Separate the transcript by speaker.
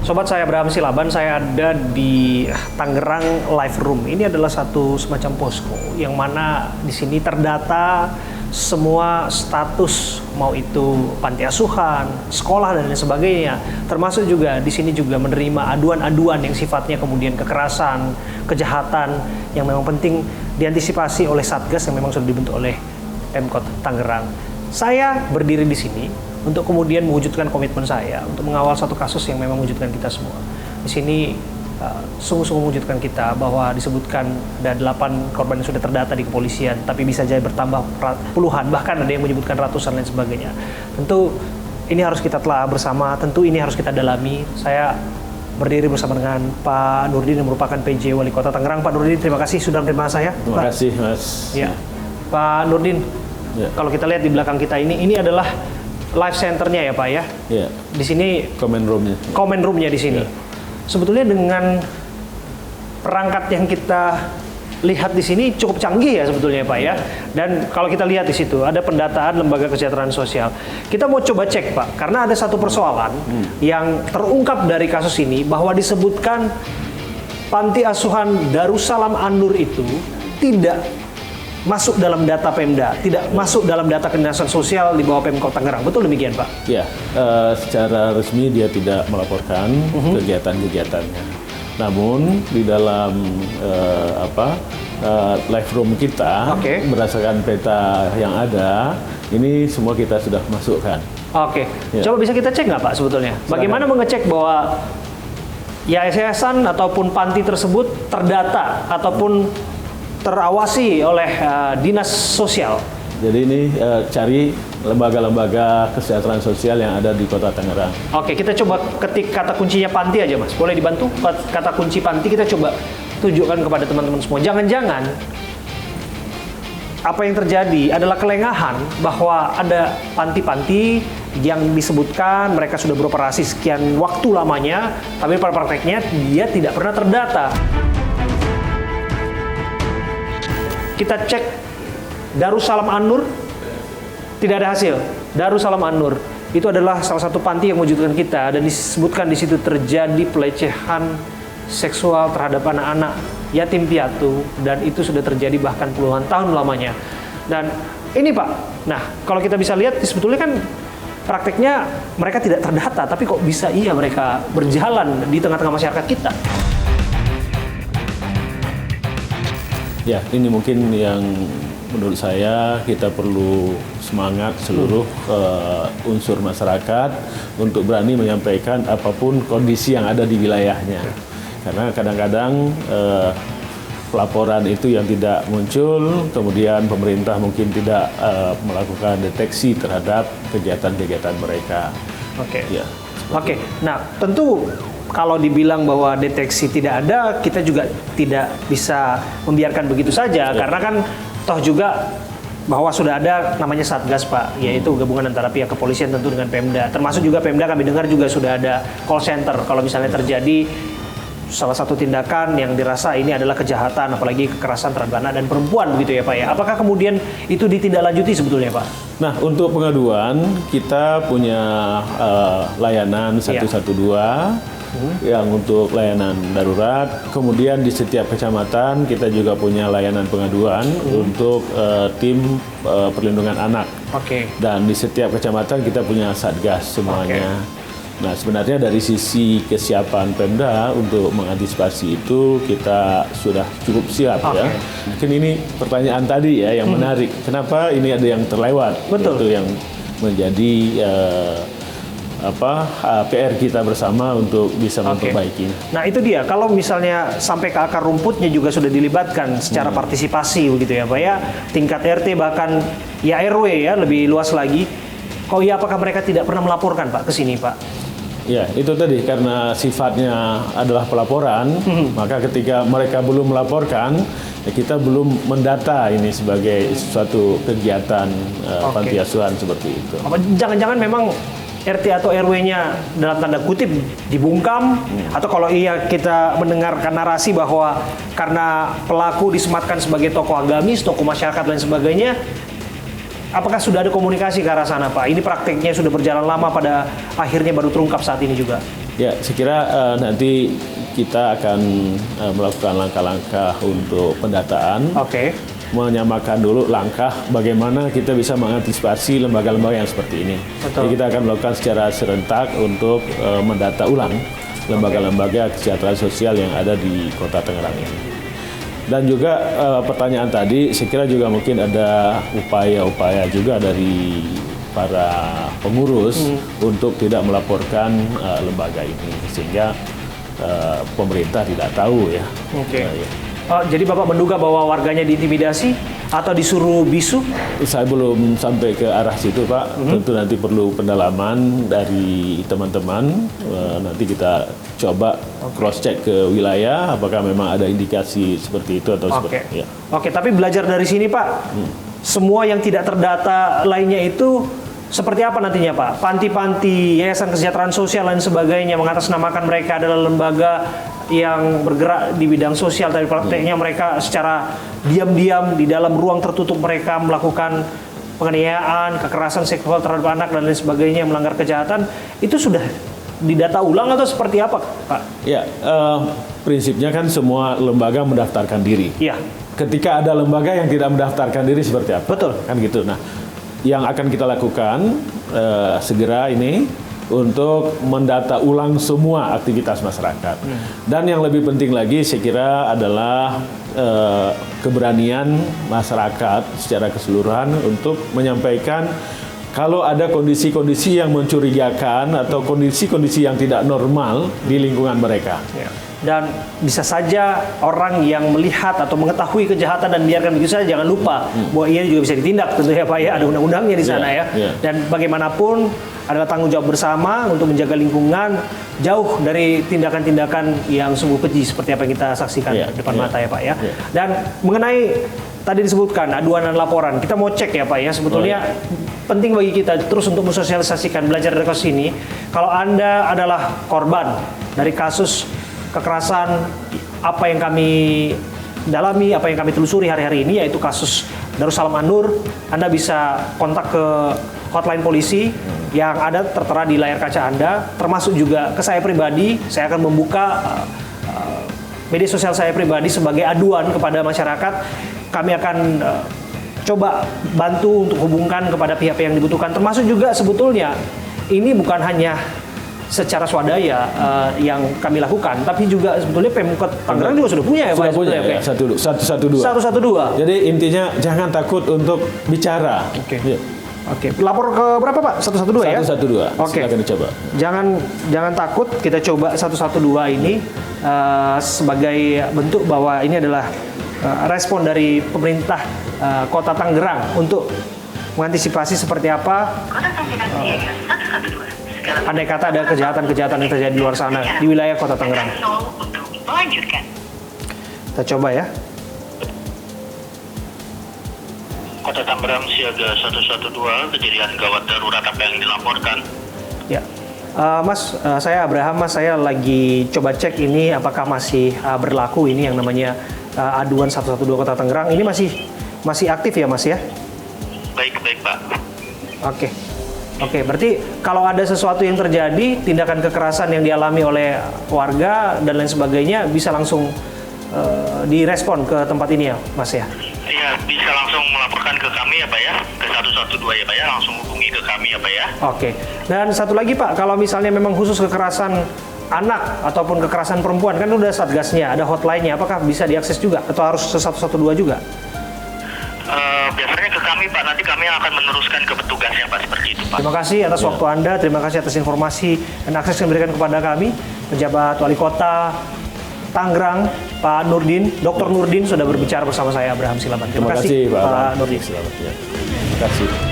Speaker 1: Sobat, saya Abraham Silaban, saya ada di Tangerang Live Room. Ini adalah satu semacam posko yang mana di sini terdata semua status, mau itu panti asuhan, sekolah dan lain sebagainya. Termasuk juga di sini juga menerima aduan-aduan yang sifatnya kemudian kekerasan, kejahatan yang memang penting diantisipasi oleh Satgas yang memang sudah dibentuk oleh Pemkot Tangerang. Saya berdiri di sini untuk kemudian mewujudkan komitmen saya untuk mengawal satu kasus yang memang mewujudkan kita semua. Di sini sungguh-sungguh mewujudkan kita bahwa disebutkan ada 8 korban yang sudah terdata di kepolisian, tapi bisa jadi bertambah puluhan, bahkan ada yang menyebutkan ratusan dan sebagainya. Tentu ini harus kita telah bersama, tentu ini harus kita dalami. Saya berdiri bersama dengan Pak Nurdin yang merupakan PJ Wali Kota Tangerang. Pak Nurdin, terima kasih sudah menerima saya.
Speaker 2: Terima kasih, Mas.
Speaker 1: Ya. Pak Nurdin, kalau kita lihat di belakang kita ini adalah live centernya ya Pak ya?
Speaker 2: Iya.
Speaker 1: Di sini
Speaker 2: Command roomnya.
Speaker 1: Command roomnya di sini. Sebetulnya dengan perangkat yang kita lihat di sini cukup canggih ya sebetulnya Pak ya. Dan kalau kita lihat di situ ada pendataan lembaga kesejahteraan sosial. Kita mau coba cek Pak, karena ada satu persoalan yang terungkap dari kasus ini bahwa disebutkan panti asuhan Darussalam An-Nur itu tidak masuk dalam data Pemda, tidak masuk dalam data kedinasan sosial di bawah Pemkot Tangerang. Betul demikian, Pak?
Speaker 2: Ya, secara resmi dia tidak melaporkan kegiatan-kegiatannya. Namun di dalam live room kita, berdasarkan peta yang ada, ini semua kita sudah masukkan.
Speaker 1: Oke, coba bisa kita cek nggak Pak sebetulnya? Bagaimana mengecek bahwa yayasan ataupun panti tersebut terdata ataupun terawasi oleh dinas sosial?
Speaker 2: Jadi ini cari lembaga-lembaga kesejahteraan sosial yang ada di Kota Tangerang. Oke,
Speaker 1: kita coba ketik kata kuncinya panti aja Mas. Boleh dibantu? Kata kunci panti kita coba tunjukkan kepada teman-teman semua. Jangan-jangan apa yang terjadi adalah kelengahan bahwa ada panti-panti yang disebutkan mereka sudah beroperasi sekian waktu lamanya, tapi pada prakteknya dia tidak pernah terdata. Kita cek Darussalam An-Nur, tidak ada hasil. Darussalam An-Nur itu adalah salah satu panti yang mewujudkan kita dan disebutkan di situ terjadi pelecehan seksual terhadap anak-anak yatim piatu dan itu sudah terjadi bahkan puluhan tahun lamanya. Dan ini Pak, nah kalau kita bisa lihat sebetulnya kan prakteknya mereka tidak terdata, tapi kok bisa iya mereka berjalan di tengah-tengah masyarakat kita?
Speaker 2: Ya, ini mungkin yang menurut saya kita perlu semangat seluruh unsur masyarakat untuk berani menyampaikan apapun kondisi yang ada di wilayahnya. Karena kadang-kadang pelaporan itu yang tidak muncul, kemudian pemerintah mungkin tidak melakukan deteksi terhadap kegiatan-kegiatan mereka.
Speaker 1: Oke. Ya. Oke. Nah, tentu kalau dibilang bahwa deteksi tidak ada, kita juga tidak bisa membiarkan begitu saja, karena kan toh juga bahwa sudah ada namanya Satgas Pak, yaitu gabungan antara pihak kepolisian tentu dengan Pemda. Termasuk juga Pemda kami dengar juga sudah ada call center kalau misalnya terjadi salah satu tindakan yang dirasa ini adalah kejahatan, apalagi kekerasan terhadap anak dan perempuan begitu ya Pak ya. Apakah kemudian itu ditindaklanjuti sebetulnya Pak?
Speaker 2: Nah, untuk pengaduan kita punya layanan 112 yang untuk layanan darurat. Kemudian di setiap kecamatan kita juga punya layanan pengaduan untuk tim perlindungan anak. Dan di setiap kecamatan kita punya Satgas semuanya. Nah, sebenarnya dari sisi kesiapan Pemda untuk mengantisipasi itu kita sudah cukup siap ya. Mungkin ini pertanyaan tadi ya yang menarik. Kenapa ini ada yang terlewat?
Speaker 1: Betul.
Speaker 2: Itu yang menjadi PR kita bersama untuk bisa memperbaiki.
Speaker 1: Nah itu dia, kalau misalnya sampai ke akar rumputnya juga sudah dilibatkan secara partisipasi begitu ya Pak ya, tingkat RT bahkan ya RW ya lebih luas lagi. Apakah mereka tidak pernah melaporkan Pak ke sini Pak?
Speaker 2: Ya, itu tadi karena sifatnya adalah pelaporan, maka ketika mereka belum melaporkan, ya kita belum mendata ini sebagai suatu kegiatan panti asuhan seperti itu.
Speaker 1: Jangan-jangan memang RT atau RW-nya dalam tanda kutip dibungkam, atau kalau iya kita mendengarkan narasi bahwa karena pelaku disematkan sebagai tokoh agamis, tokoh masyarakat dan sebagainya, apakah sudah ada komunikasi ke arah sana Pak? Ini prakteknya sudah berjalan lama, pada akhirnya baru terungkap saat ini juga.
Speaker 2: Ya, saya kira nanti kita akan melakukan langkah-langkah untuk pendataan.
Speaker 1: Oke.
Speaker 2: Menyamakan dulu langkah bagaimana kita bisa mengantisipasi lembaga-lembaga yang seperti ini.
Speaker 1: Betul.
Speaker 2: Jadi kita akan melakukan secara serentak untuk mendata ulang lembaga-lembaga kesejahteraan sosial yang ada di Kota Tangerang ini. Dan juga pertanyaan tadi, saya kira juga mungkin ada upaya-upaya juga dari para pengurus untuk tidak melaporkan lembaga ini, sehingga pemerintah tidak tahu ya.
Speaker 1: Oke. Jadi Bapak menduga bahwa warganya diintimidasi atau disuruh bisu?
Speaker 2: Saya belum sampai ke arah situ, Pak. Tentu nanti perlu pendalaman dari teman-teman. Nanti kita coba cross-check ke wilayah, apakah memang ada indikasi seperti itu atau seperti itu. Ya.
Speaker 1: Oke, tapi belajar dari sini, Pak. Semua yang tidak terdata lainnya itu seperti apa nantinya, Pak? Panti-panti, yayasan kesejahteraan sosial dan sebagainya mengatasnamakan mereka adalah lembaga yang bergerak di bidang sosial, tapi prakteknya mereka secara diam-diam di dalam ruang tertutup mereka melakukan penganiayaan, kekerasan seksual terhadap anak dan lain sebagainya, melanggar kejahatan. Itu sudah didata ulang atau seperti apa, Pak?
Speaker 2: Ya, prinsipnya kan semua lembaga mendaftarkan diri.
Speaker 1: Iya.
Speaker 2: Ketika ada lembaga yang tidak mendaftarkan diri seperti apa?
Speaker 1: Betul.
Speaker 2: Kan gitu. Nah, yang akan kita lakukan segera ini untuk mendata ulang semua aktivitas masyarakat. Dan yang lebih penting lagi saya kira adalah keberanian masyarakat secara keseluruhan untuk menyampaikan kalau ada kondisi-kondisi yang mencurigakan atau kondisi-kondisi yang tidak normal di lingkungan mereka.
Speaker 1: Ya. Dan bisa saja orang yang melihat atau mengetahui kejahatan dan biarkan begitu saja, jangan lupa bahwa ia juga bisa ditindak tentu ya Pak ya, ada undang-undangnya di sana ya. Dan bagaimanapun adalah tanggung jawab bersama untuk menjaga lingkungan jauh dari tindakan-tindakan yang sungguh keji seperti apa yang kita saksikan di depan mata ya Pak ya. Dan mengenai tadi disebutkan aduan dan laporan, kita mau cek ya Pak ya, sebetulnya penting bagi kita terus untuk mensosialisasikan, belajar dari kasus ini. Kalau Anda adalah korban dari kasus kekerasan apa yang kami dalami, apa yang kami telusuri hari-hari ini, yaitu kasus Darussalam An-Nur, Anda bisa kontak ke hotline polisi yang ada tertera di layar kaca Anda, termasuk juga ke saya pribadi. Saya akan membuka media sosial saya pribadi sebagai aduan kepada masyarakat. Kami akan coba bantu untuk hubungkan kepada pihak yang dibutuhkan, termasuk juga sebetulnya ini bukan hanya secara swadaya yang kami lakukan, tapi juga sebetulnya Pemkot Tangerang juga sudah punya ya Pak?
Speaker 2: Sudah punya ya, 112. Jadi intinya jangan takut untuk bicara.
Speaker 1: Oke. Oke, lapor ke berapa Pak? 112 ya?
Speaker 2: 112.
Speaker 1: Oke.
Speaker 2: Silakan dicoba.
Speaker 1: Jangan takut, kita coba 112 ini sebagai bentuk bahwa ini adalah respon dari pemerintah Kota Tangerang untuk mengantisipasi seperti apa andai kata ada kejahatan-kejahatan yang terjadi di luar sana di wilayah Kota Tangerang. Kita coba ya.
Speaker 3: Kota Tangerang siaga 112, kejadian gawat darurat apa yang dilaporkan?
Speaker 1: Ya, Mas, saya Abraham. Mas, saya lagi coba cek ini apakah masih berlaku ini yang namanya aduan 112 Kota Tangerang. Ini masih aktif ya Mas ya?
Speaker 3: Baik Pak.
Speaker 1: Oke, berarti kalau ada sesuatu yang terjadi, tindakan kekerasan yang dialami oleh warga dan lain sebagainya bisa langsung direspon ke tempat ini ya Mas ya?
Speaker 3: Iya, bisa langsung melaporkan ke kami ya Pak ya, ke 112 ya Pak ya, langsung hubungi ke kami ya Pak ya.
Speaker 1: Oke, dan satu lagi Pak, kalau misalnya memang khusus kekerasan anak ataupun kekerasan perempuan, kan udah satgasnya, ada hotline-nya, apakah bisa diakses juga atau harus ke 112 juga?
Speaker 3: Biasanya ke kami Pak, nanti kami akan meneruskan ke petugasnya Pak, seperti itu Pak.
Speaker 1: Terima kasih atas waktu Anda, terima kasih atas informasi dan akses yang diberikan kepada kami. Pejabat Wali Kota Tangerang, Pak Nurdin, Dr. Nurdin sudah berbicara bersama saya, Abraham Silaban.
Speaker 2: Terima kasih Pak
Speaker 1: Nurdin.
Speaker 2: Terima kasih.